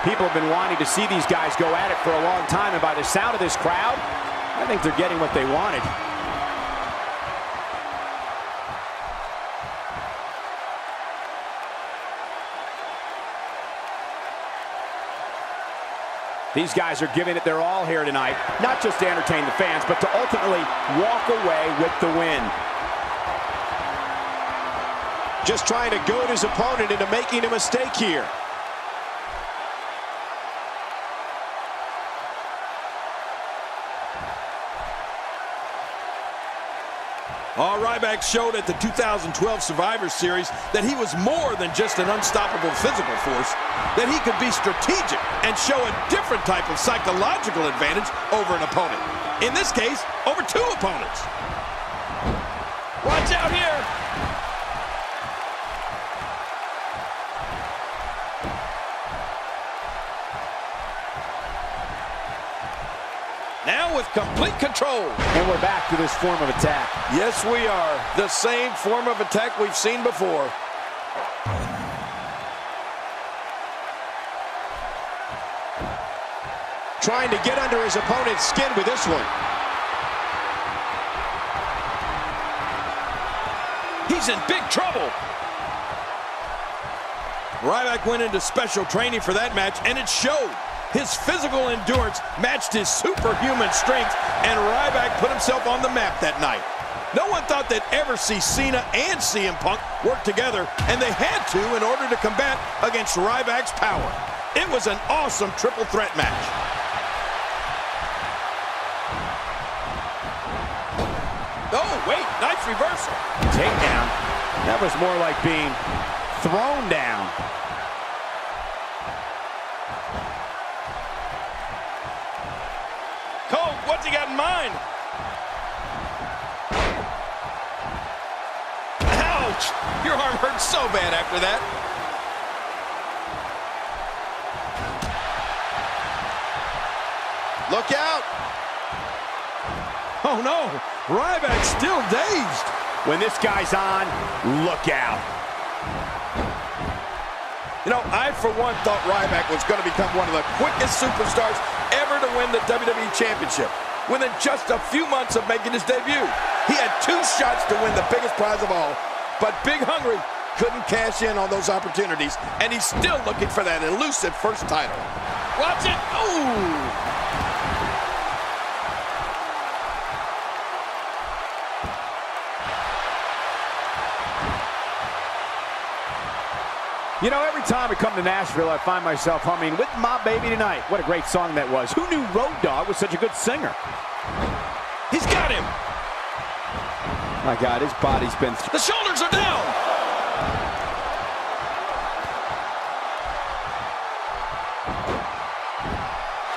People have been wanting to see these guys go at it for a long time, and by the sound of this crowd, I think they're getting what they wanted. These guys are giving it their all here tonight, not just to entertain the fans, but to ultimately walk away with the win. Just trying to goad his opponent into making a mistake here. Ryback showed at the 2012 Survivor Series that he was more than just an unstoppable physical force, that he could be strategic and show a different type of psychological advantage over an opponent. In this case, over two opponents. Watch out here. Now with complete control. And we're back to this form of attack. Yes, we are. The same form of attack we've seen before. Trying to get under his opponent's skin with this one. He's in big trouble. Ryback went into special training for that match, and it showed. His physical endurance matched his superhuman strength, and Ryback put himself on the map that night. No one thought they'd ever see Cena and CM Punk work together, and they had to in order to combat against Ryback's power. It was an awesome triple threat match. Oh, wait, nice reversal. Takedown. That was more like being thrown down. Cole, what's he got in mind? Ouch! Your arm hurt so bad after that. Look out! Oh no, Ryback's still dazed. When this guy's on, look out. You know, I for one thought Ryback was going to become one of the quickest superstars ever to win the WWE Championship. Within just a few months of making his debut, he had 2 shots to win the biggest prize of all, but Big Hungry couldn't cash in on those opportunities, and he's still looking for that elusive first title. Watch it! Ooh! You know, every time I come to Nashville, I find myself humming With My Baby Tonight. What a great song that was. Who knew Road Dogg was such a good singer? He's got him! My God, his body's been... The shoulders are down!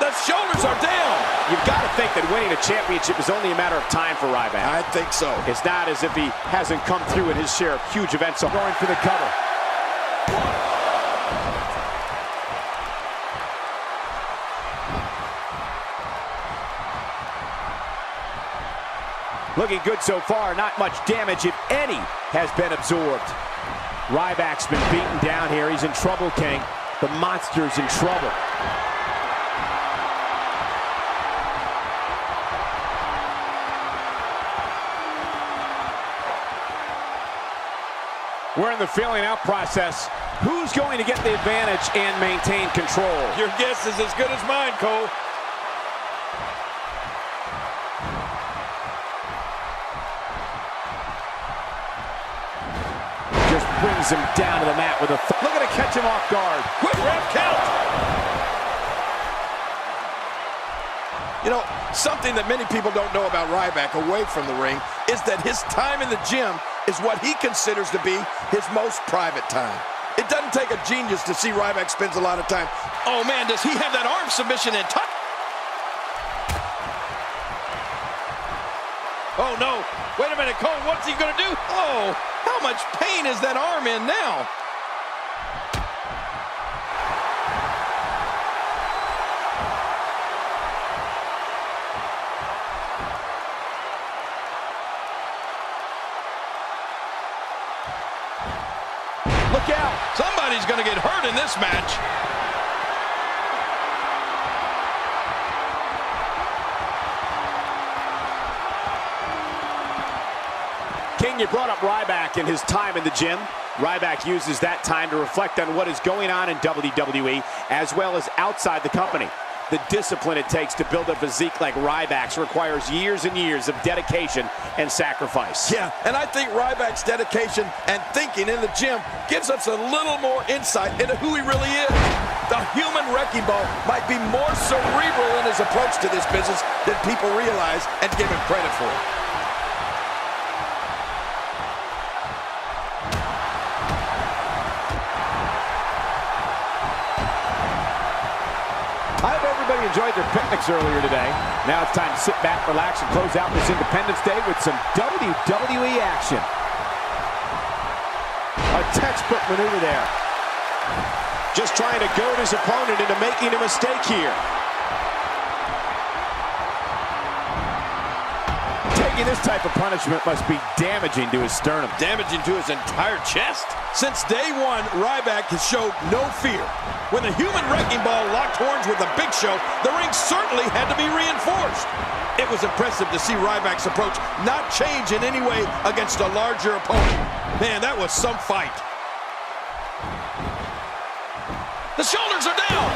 The shoulders are down! You've got to think that winning a championship is only a matter of time for Ryback. I think so. It's not as if he hasn't come through in his share of huge events. So going for the cover. Looking good so far. Not much damage, if any, has been absorbed. Ryback's been beaten down here. He's in trouble, King. The monster's in trouble. We're in the feeling out process. Who's going to get the advantage and maintain control? Your guess is as good as mine, Cole. Just brings him down to the mat with a... Look at it, catch him off guard. Quick ref count. You know, something that many people don't know about Ryback away from the ring is that his time in the gym is what he considers to be his most private time. It doesn't take a genius to see Ryback spends a lot of time. Oh man, does he have that arm submission in touch? Oh no, wait a minute, Cole, what's he gonna do? Oh, how much pain is that arm in now? Look out! Somebody's gonna get hurt in this match. King, you brought up Ryback and his time in the gym. Ryback uses that time to reflect on what is going on in WWE as well as outside the company. The discipline it takes to build a physique like Ryback's requires years and years of dedication and sacrifice. Yeah, and I think Ryback's dedication and thinking in the gym gives us a little more insight into who he really is. The human wrecking ball might be more cerebral in his approach to this business than people realize and give him credit for. I hope everybody enjoyed their picnics earlier today. Now it's time to sit back, relax, and close out this Independence Day with some WWE action. A textbook maneuver there. Just trying to goad his opponent into making a mistake here. Taking this type of punishment must be damaging to his sternum. Damaging to his entire chest. Since day one, Ryback has showed no fear. When the human wrecking ball locked horns with the Big Show, the ring certainly had to be reinforced. It was impressive to see Ryback's approach not change in any way against a larger opponent. Man, that was some fight. The shoulders are down.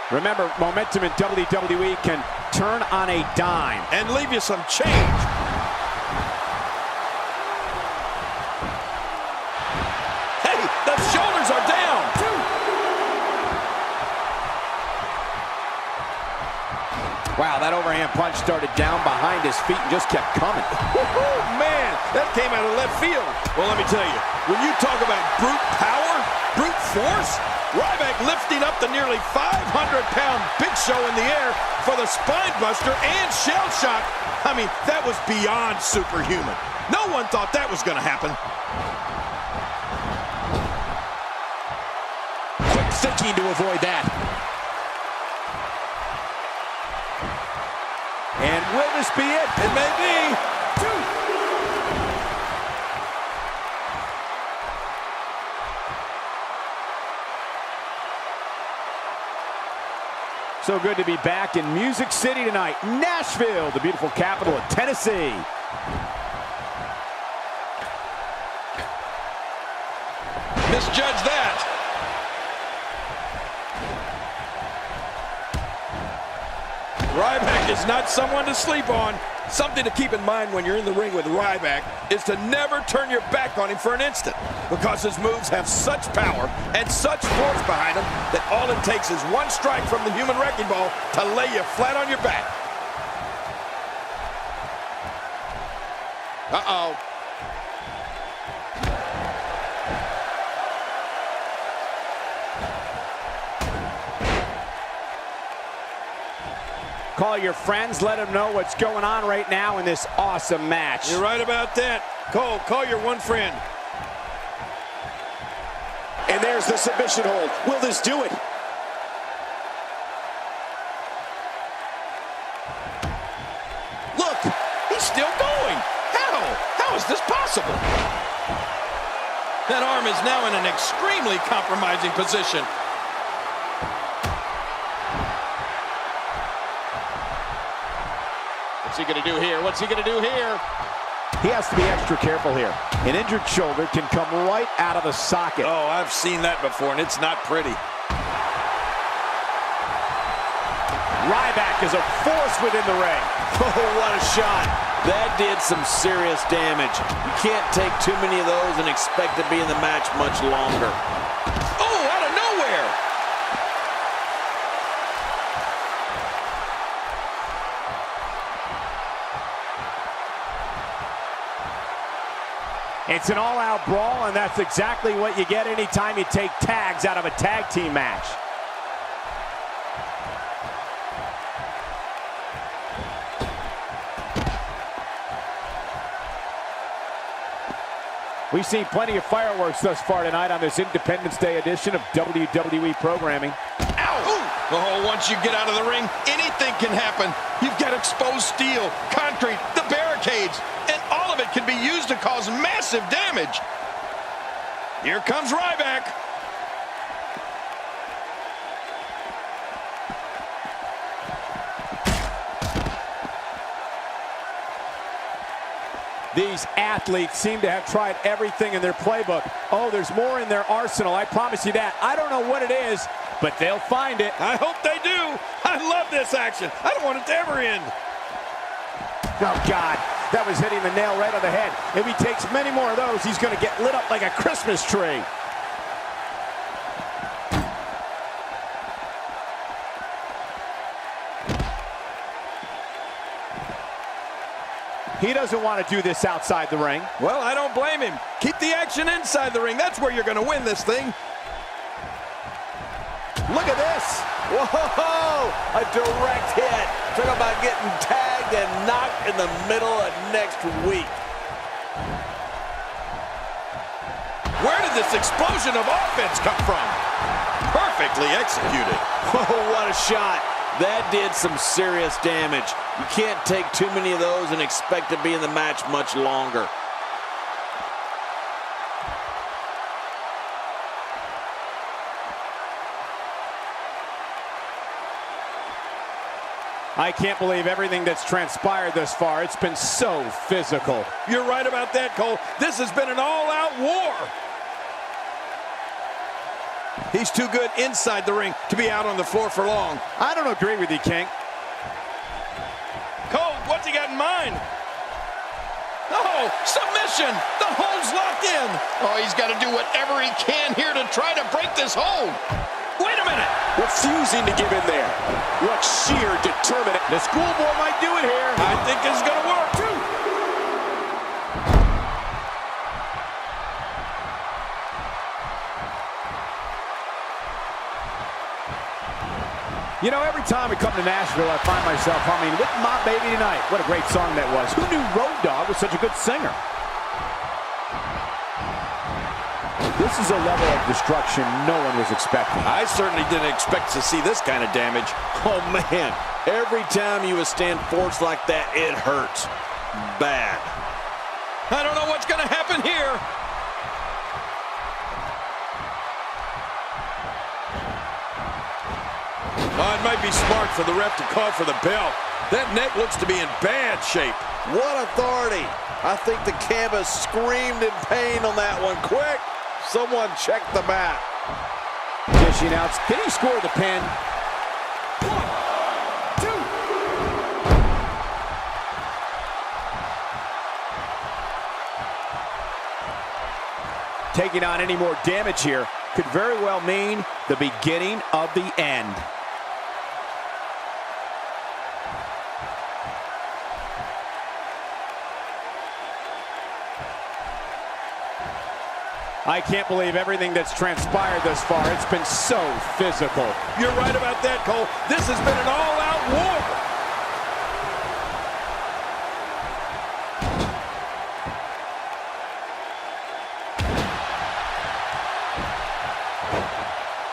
2. Remember, momentum in WWE can turn on a dime and leave you some change. Hey, the shoulders are down. 2. Wow, that overhand punch started down behind his feet and just kept coming. Man, that came out of left field. Well, let me tell you, when you talk about brute power, brute force, Ryback lifting up the nearly 500-pound Big Show in the air for the spine buster and shell shock. I mean, that was beyond superhuman. No one thought that was going to happen. Quick thinking to avoid that. And will this be it? It may be. 2. So good to be back in Music City tonight. Nashville, the beautiful capital of Tennessee. Misjudge that. Ryback is not someone to sleep on. Something to keep in mind when you're in the ring with Ryback is to never turn your back on him for an instant, because his moves have such power and such force behind them that all it takes is one strike from the human wrecking ball to lay you flat on your back. Uh-oh. Call your friends, let them know what's going on right now in this awesome match. You're right about that. Cole, call your one friend. And there's the submission hold. Will this do it? Look, he's still going. How? How is this possible? That arm is now in an extremely compromising position. What's he going to do here? What's he going to do here? He has to be extra careful here. An injured shoulder can come right out of the socket. Oh, I've seen that before, and it's not pretty. Ryback is a force within the ring. Oh, what a shot. That did some serious damage. You can't take too many of those and expect to be in the match much longer. Oh, out of nowhere. It's an all-out brawl, and that's exactly what you get anytime you take tags out of a tag team match. We've seen plenty of fireworks thus far tonight on this Independence Day edition of WWE programming. Ow! Oh, once you get out of the ring, anything can happen. You've got exposed steel, concrete, the barricades, and all of it can be used to cause massive damage. Here comes Ryback. These athletes seem to have tried everything in their playbook. Oh, there's more in their arsenal, I promise you that. I don't know what it is, but they'll find it. I hope they do. I love this action. I don't want it to ever end. Oh, God. That was hitting the nail right on the head. If he takes many more of those, he's going to get lit up like a Christmas tree. He doesn't want to do this outside the ring. Well, I don't blame him. Keep the action inside the ring. That's where you're going to win this thing. Look at this. Whoa! A direct hit. Talk about getting tagged and knocked in the middle of next week. Where did this explosion of offense come from? Perfectly executed. Oh, what a shot. That did some serious damage. You can't take too many of those and expect to be in the match much longer. I can't believe everything that's transpired thus far. It's been so physical. You're right about that, Cole. This has been an all-out war. He's too good inside the ring to be out on the floor for long. I don't agree with you, King. Cole, what's he got in mind? Oh, submission! The hold's locked in. Oh, he's got to do whatever he can here to try to break this hold. Wait a minute! Refusing to give in there. What sheer determination. The schoolboy might do it here. I think it's going to work, too. You know, every time we come to Nashville, I find myself humming With My Baby Tonight. What a great song that was. Who knew Road Dogg was such a good singer? This is a level of destruction no one was expecting. I certainly didn't expect to see this kind of damage. Oh, man. Every time you withstand force like that, it hurts. Bad. I don't know what's going to happen here. Oh, it might be smart for the ref to call for the bell. That neck looks to be in bad shape. What authority. I think the canvas screamed in pain on that one. Quick, someone check the mat. Dishing out. Can he score the pin? 1, 2. Taking on any more damage here could very well mean the beginning of the end. I can't believe everything that's transpired thus far. It's been so physical. You're right about that, Cole. This has been an all-out war.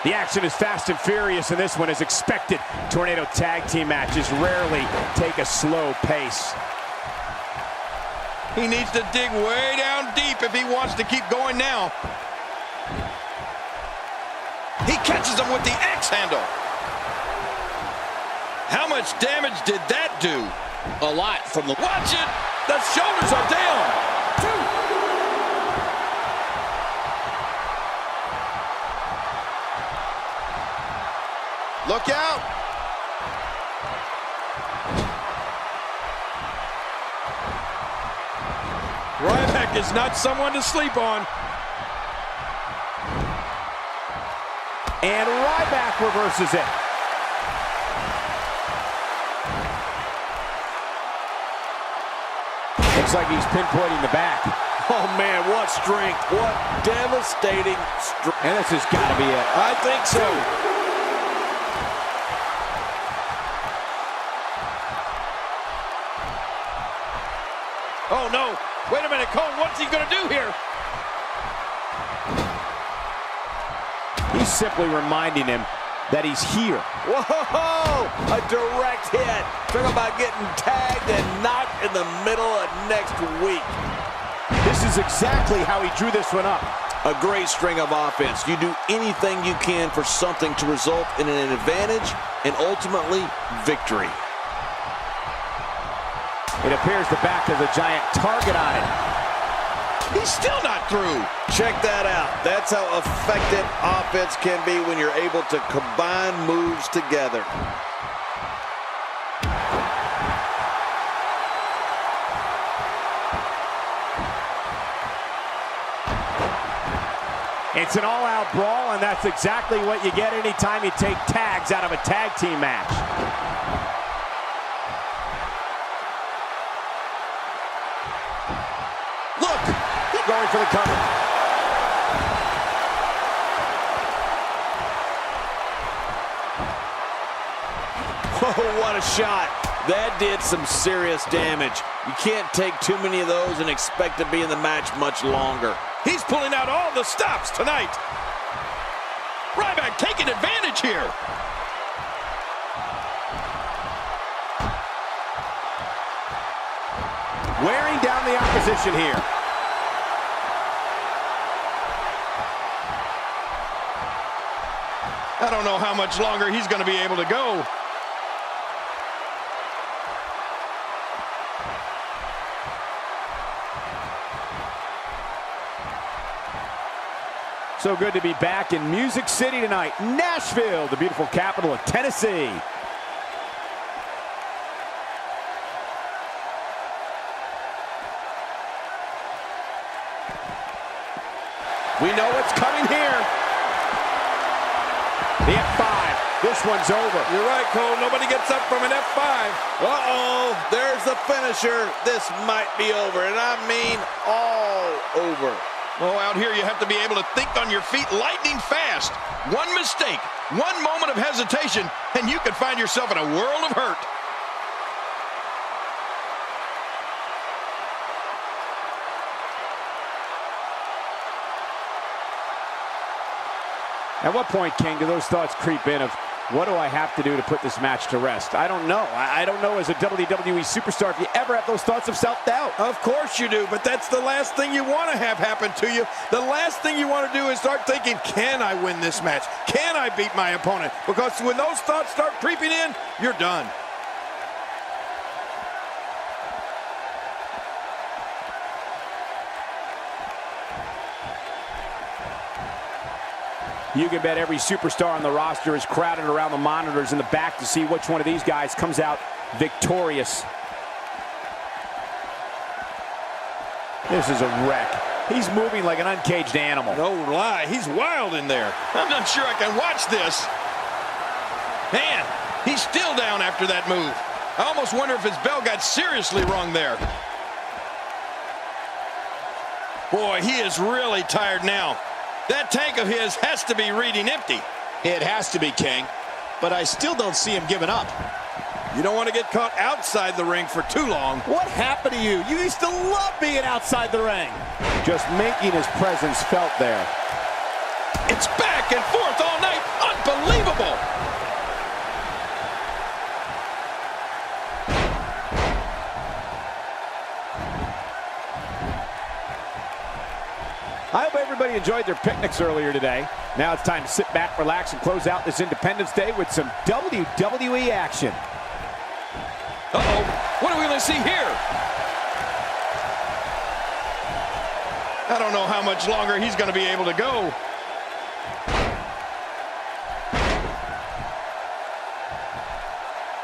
The action is fast and furious in this one as expected. Tornado tag team matches rarely take a slow pace. He needs to dig way down deep if he wants to keep going now. He catches him with the axe handle. How much damage did that do? A lot from the... Watch it! The shoulders are down. 2. Look out! Ryback is not someone to sleep on. And Ryback reverses it. Looks like he's pinpointing the back. Oh, man, what strength. What devastating strength. And this has got to be it. I think so. Oh, no. Wait a minute, Cole. What's he going to do here? He's simply reminding him that he's here. Whoa! A direct hit. Talk about getting tagged and knocked in the middle of next week. This is exactly how he drew this one up. A great string of offense. You do anything you can for something to result in an advantage and ultimately victory. It appears the back has a giant target on it. He's still not through. Check that out. That's how effective offense can be when you're able to combine moves together. It's an all-out brawl, and that's exactly what you get anytime you take tags out of a tag team match. Look, he's going for the cover. Oh, what a shot. That did some serious damage. You can't take too many of those and expect to be in the match much longer. He's pulling out all the stops tonight. Ryback taking advantage here. Wearing down the opposition here. I don't know how much longer he's going to be able to go. So good to be back in Music City tonight, Nashville, the beautiful capital of Tennessee. We know what's coming here. The F5, this one's over. You're right, Cole. Nobody gets up from an F5. Uh-oh, there's the finisher. This might be over, and I mean all over. Oh, out here you have to be able to think on your feet lightning fast. One mistake, one moment of hesitation, and you could find yourself in a world of hurt. At what point, King, do those thoughts creep in of, what do I have to do to put this match to rest? I don't know. I don't know as a WWE superstar if you ever have those thoughts of self-doubt. Of course you do, but that's the last thing you want to have happen to you. The last thing you want to do is start thinking, can I win this match? Can I beat my opponent? Because when those thoughts start creeping in, you're done. You can bet every superstar on the roster is crowded around the monitors in the back to see which one of these guys comes out victorious. This is a wreck. He's moving like an uncaged animal. No lie, he's wild in there. I'm not sure I can watch this. Man, he's still down after that move. I almost wonder if his bell got seriously wrong there. Boy, he is really tired now. That tank of his has to be reading empty. It has to be, King. But I still don't see him giving up. You don't want to get caught outside the ring for too long. What happened to you? You used to love being outside the ring. Just making his presence felt there. It's back and forth all night. Unbelievable. I hope everybody enjoyed their picnics earlier today. Now it's time to sit back, relax, and close out this Independence Day with some WWE action. Uh-oh, what are we going to see here? I don't know how much longer he's going to be able to go.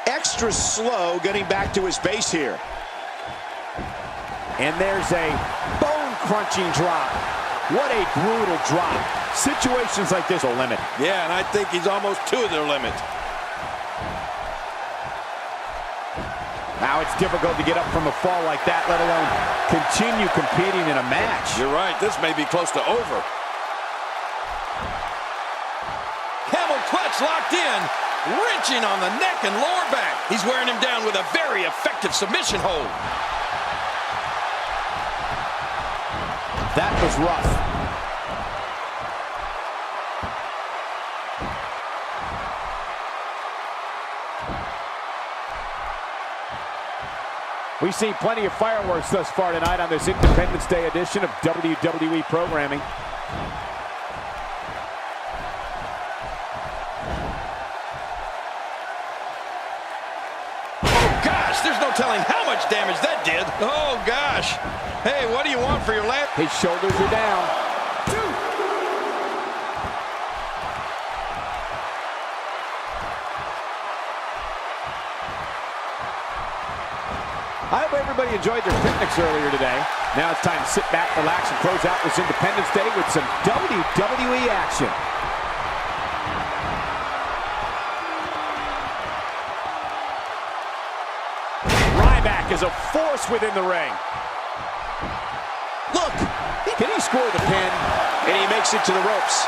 Extra slow getting back to his base here. And there's a bone-crunching drop. What a brutal drop. Situations like this will limit. Yeah, and I think he's almost to their limit. Now it's difficult to get up from a fall like that, let alone continue competing in a match. You're right, this may be close to over. Camel clutch locked in, wrenching on the neck and lower back. He's wearing him down with a very effective submission hold. That was rough. We've seen plenty of fireworks thus far tonight on this Independence Day edition of WWE programming. Oh gosh, there's no telling how much damage that that did. Oh, gosh. Hey, what do you want for your last? His shoulders are down. I hope everybody enjoyed their picnics earlier today. Now it's time to sit back, relax, and close out this Independence Day with some WWE action. Ryback is a force within the ring. Look, can he score the pin? And he makes it to the ropes.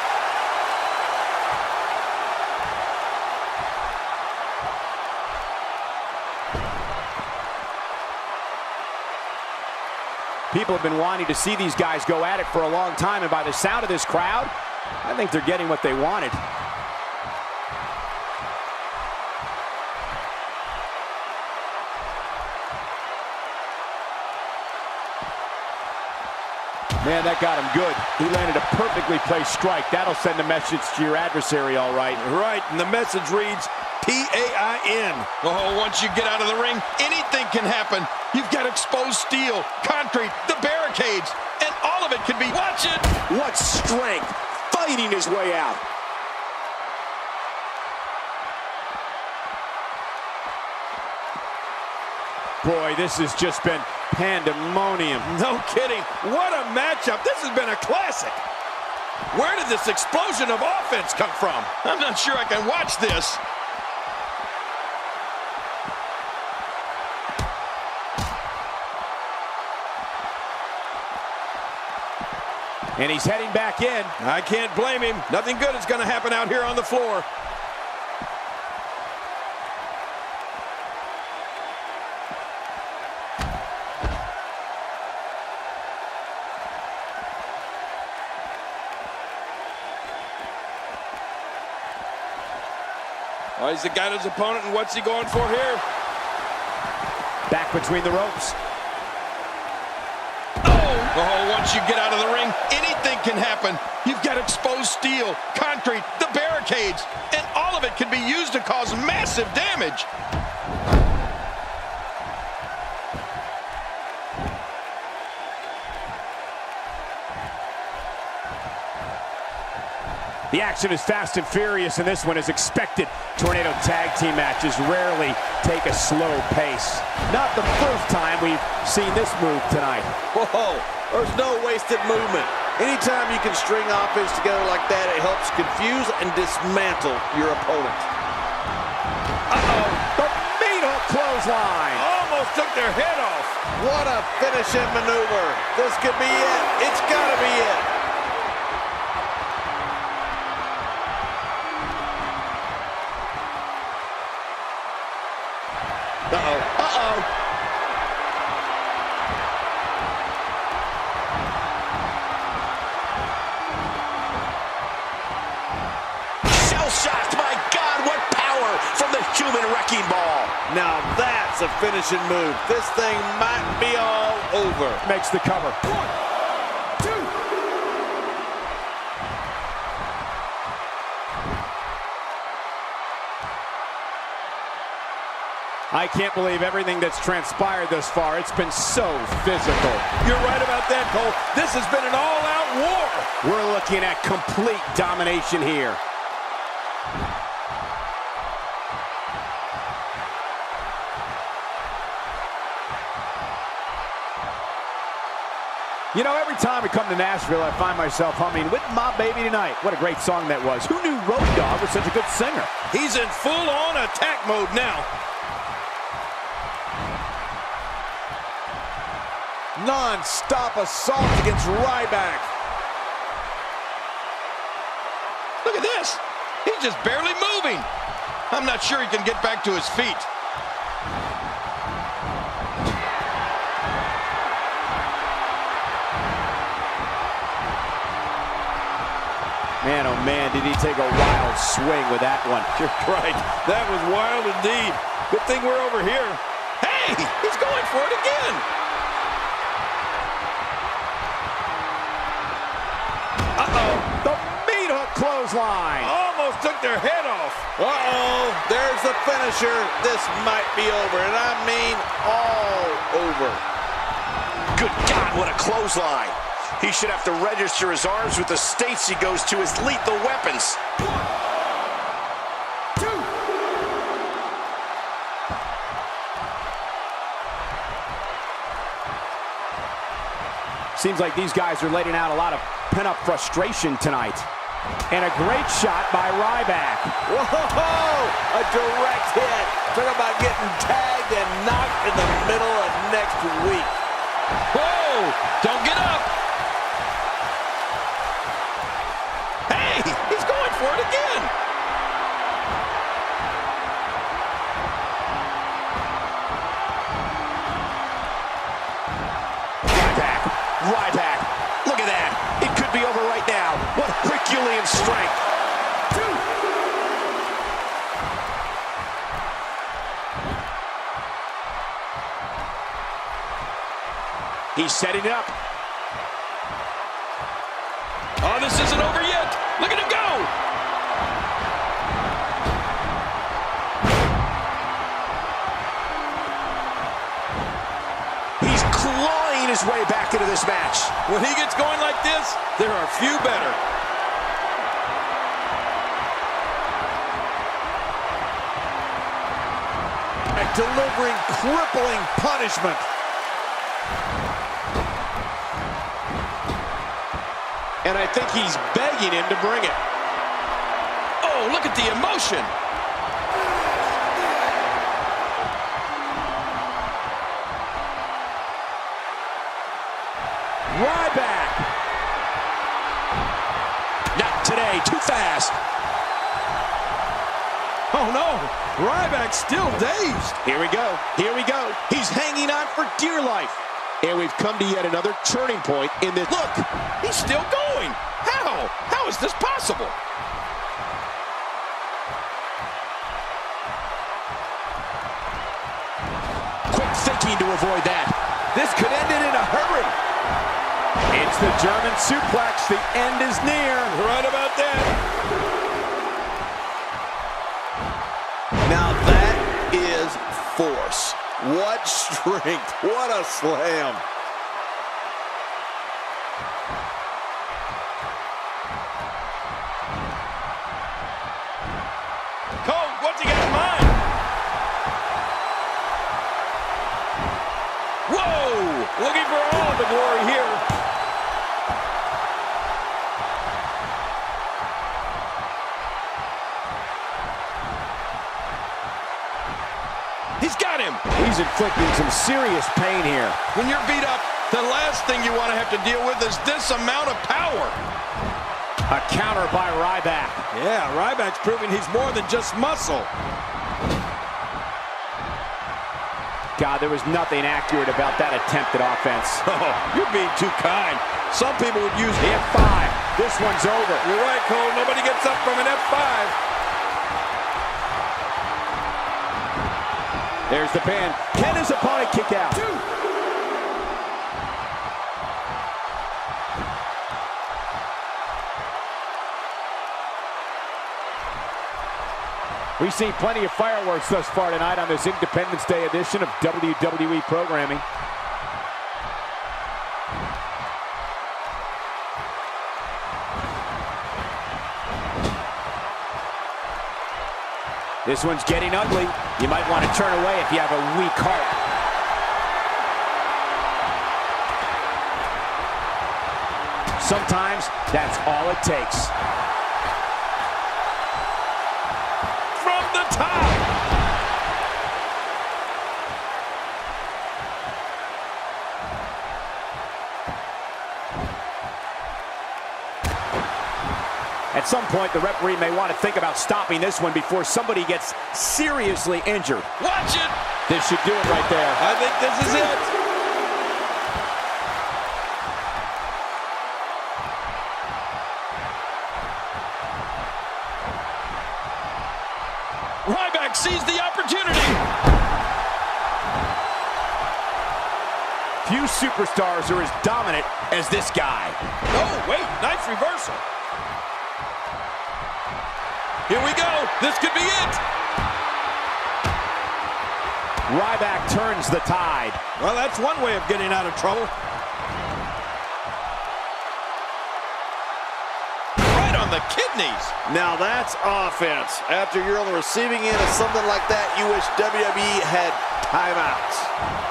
People have been wanting to see these guys go at it for a long time, and by the sound of this crowd, I think they're getting what they wanted. Man, that got him good. He landed a perfectly placed strike. That'll send a message to your adversary, all right. Right, and the message reads, P-A-I-N. Oh, once you get out of the ring, anything can happen. You've got exposed steel, concrete, the barricades, and all of it can be... Watch it! What strength, fighting his way out. Boy, this has just been pandemonium. No kidding. What a matchup. This has been a classic. Where did this explosion of offense come from? I'm not sure I can watch this. And he's heading back in. I can't blame him. Nothing good is going to happen out here on the floor. Oh, he's got his opponent, and what's he going for here? Back between the ropes. Oh, once you get out of the ring, anything can happen. You've got exposed steel, concrete, the barricades, and all of it can be used to cause massive damage. The action is fast and furious, and this one is expected. Tornado tag team matches rarely take a slow pace. Not the first time we've seen this move tonight. Whoa, there's no wasted movement. Anytime you can string offense together like that, it helps confuse and dismantle your opponent. Uh-oh, the meat hook clothesline. Almost took their head off. What a finishing maneuver. This could be it. It's gotta be it. Uh-oh. Shell-shocked, my God, what power from the human wrecking ball. Now that's a finishing move. This thing might be all over. Makes the cover. 1, 2. I can't believe everything that's transpired thus far. It's been so physical. You're right about that, Cole. This has been an all-out war. We're looking at complete domination here. You know, every time we come to Nashville, I find myself humming "With My Baby Tonight." What a great song that was. Who knew Road Dogg was such a good singer? He's in full-on attack mode now. Non-stop assault against Ryback. Look at this. He's just barely moving. I'm not sure he can get back to his feet. Man, oh man, did he take a wild swing with that one. You're right. That was wild indeed. Good thing we're over here. Hey, he's going for it again. Uh-oh, the meat hook clothesline. Almost took their head off. Uh-oh, There's the finisher. This might be over, and I mean all over. Good God, what a clothesline. He should have to register his arms with the states he goes to as lethal weapons. Seems like these guys are letting out a lot of pent-up frustration tonight. And a great shot by Ryback. Whoa! A direct hit. Talk about getting tagged and knocked in the middle of next week. Whoa! Don't get up! Hey! He's going for it again! Ryback, look at that. It could be over right now. What Herculean strength. He's setting it up. Oh, this isn't over yet. Look at him go! He's clawing his way back into this match. When he gets going like this, there are few better. And delivering crippling punishment. And I think he's begging him to bring it. Oh, look at the emotion. Ryback. Not today, too fast. Oh no, Ryback's still dazed. Here we go, here we go. He's hanging on for dear life. And we've come to yet another turning point in this. Look, he's still going. How? How is this possible? Quick thinking to avoid that. This could end it in a hurry. It's the German suplex. The end is near. Right about that. Now that is force. What strength. What a slam. Cole, what's he got in mind? Whoa! Looking for all the glory here. He's got him. He's inflicting some serious pain here. When you're beat up, the last thing you want to have to deal with is this amount of power. A counter by Ryback. Yeah, Ryback's proving he's more than just muscle. God, there was nothing accurate about that attempted offense. Oh, you're being too kind. Some people would use The F5. This one's over. You're right, Cole. Nobody gets up from an F5. There's the pin. Can his opponent kick out? We've seen plenty of fireworks thus far tonight on this Independence Day edition of WWE programming. This one's getting ugly. You might want to turn away if you have a weak heart. Sometimes that's all it takes. From the top. At some point, the referee may want to think about stopping this one before somebody gets seriously injured. Watch it. This should do it right there. I think this is it. Ryback sees the opportunity. Few superstars are as dominant as this guy. Oh, wait, nice reversal. Here we go. This could be it. Ryback turns the tide. Well, that's one way of getting out of trouble. Right on the kidneys. Now that's offense. After you're on the receiving end of something like that, you wish WWE had timeouts.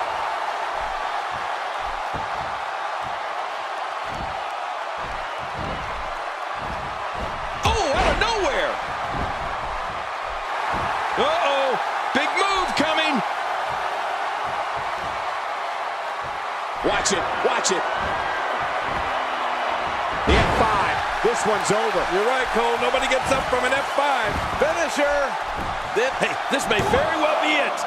Uh-oh, big move coming. Watch it, watch it. The F5, this one's over. You're right, Cole, nobody gets up from an F5. Finisher. Hey, this may very well be it.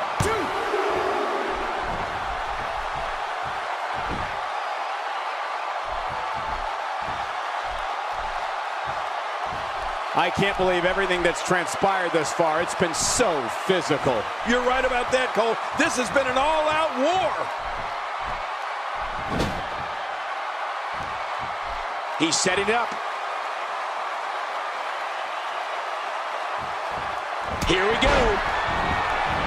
I can't believe everything that's transpired thus far. It's been so physical. You're right about that, Cole. This has been an all-out war. He's setting it up. Here we go.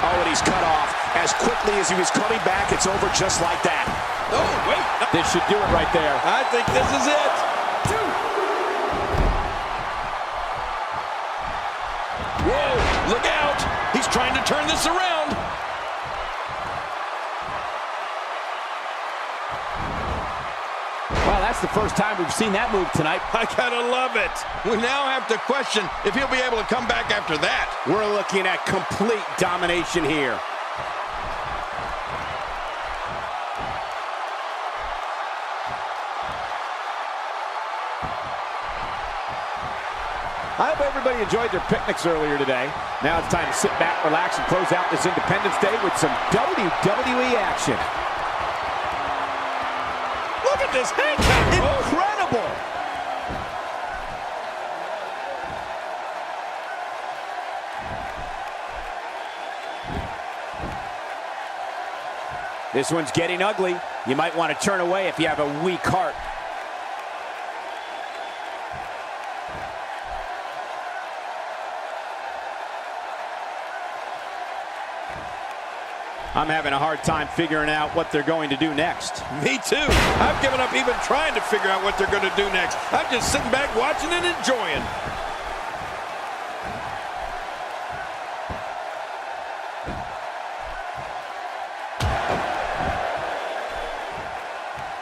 Oh, and he's cut off. As quickly as he was coming back, it's over just like that. Oh, wait. This should do it right there. I think this is it. Whoa, look out. He's trying to turn this around. Well, that's the first time we've seen that move tonight. I gotta love it. We now have to question if he'll be able to come back after that. We're looking at complete domination here. I hope everybody enjoyed their picnics earlier today. Now it's time to sit back, relax, and close out this Independence Day with some WWE action. Look at this head count. Incredible! This one's getting ugly. You might want to turn away if you have a weak heart. I'm having a hard time figuring out what they're going to do next. Me too. I've given up even trying to figure out what they're going to do next. I'm just sitting back watching and enjoying.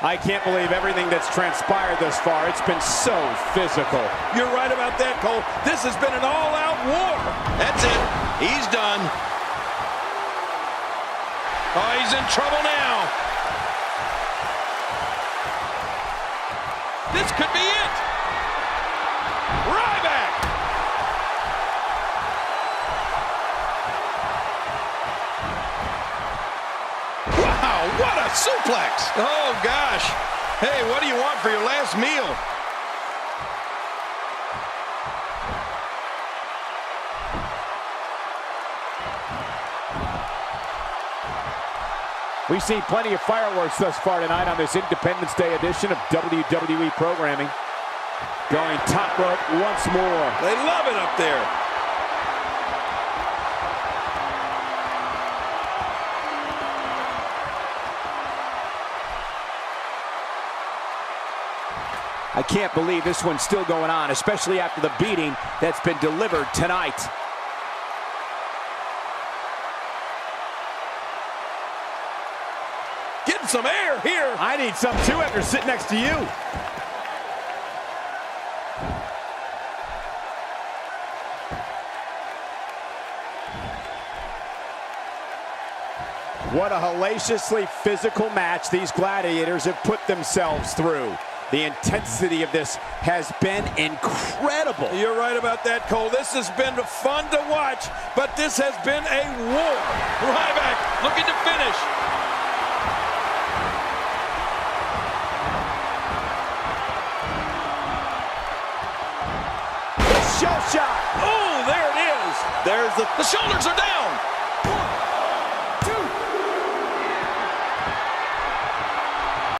I can't believe everything that's transpired thus far. It's been so physical. You're right about that, Cole. This has been an all-out war. That's it. He's done. Oh, he's in trouble now. This could be it. Ryback. Wow, what a suplex. Oh, gosh. Hey, what do you want for your last meal? We've seen plenty of fireworks thus far tonight on this Independence Day edition of WWE programming. Going top rope once more. They love it up there. I can't believe this one's still going on, especially after the beating that's been delivered tonight. Getting some air here. I need some too after sitting next to you. What a hellaciously physical match these gladiators have put themselves through. The intensity of this has been incredible. You're right about that, Cole. This has been fun to watch, but this has been a war. Ryback looking to finish. Shell shot. Oh, there it is. There's The shoulders are down.